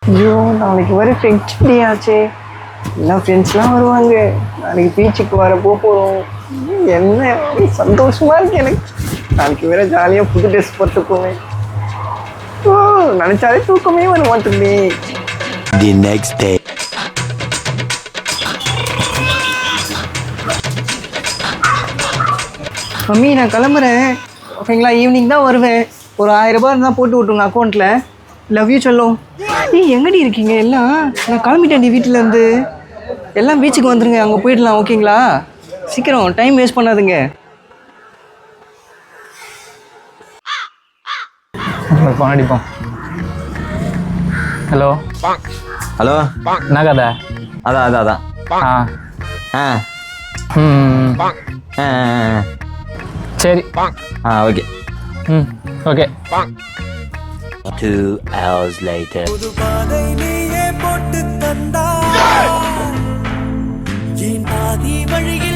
ஐயோ நாளைக்கு வர ஃப்ரெண்ட்ஸ் டே ஆச்சே. எல்லாம் ஃப்ரெண்ட்ஸ்லாம் வருவாங்க. நாளைக்கு பீச்சுக்கு வர போகிறோம். என்ன ஒரு சந்தோஷமா இருக்கு எனக்கு. நாளைக்கு வேற ஜாலியாக புது ட்ரெஸ் போட்டு போவேன். ஓ நினச்சாலே தூக்கமே வர மாட்டேங்குது. The next day. மம்மி நான் கிளம்புறேன் ஓகேங்களா, ஈவினிங் தான் வருவேன். ஒரு 1000 ரூபாய் இருந்தால் போட்டு விட்ருங்க அக்கௌண்ட்டில். லவ் யூ சொல்லும். எங்கடி இருக்கீங்க எல்லாம்? நான் கிளம்பிட்டேன்டி வீட்டிலேருந்து. எல்லாம் பீச்சுக்கு வந்துருங்க, அங்கே போயிடலாம் ஓகேங்களா? சீக்கிரம், டைம் வேஸ்ட் பண்ணாதுங்க. ஃபோன் அடிப்போம். ஹலோ ஹலோ, என்ன கதை? அதான் ஆ ஆ ம் ஆ சரி. ஓகே. ஓகே. 2 hours later. புது பாதை நீயே போட்டு தந்தாய், என் பாதி வழியில்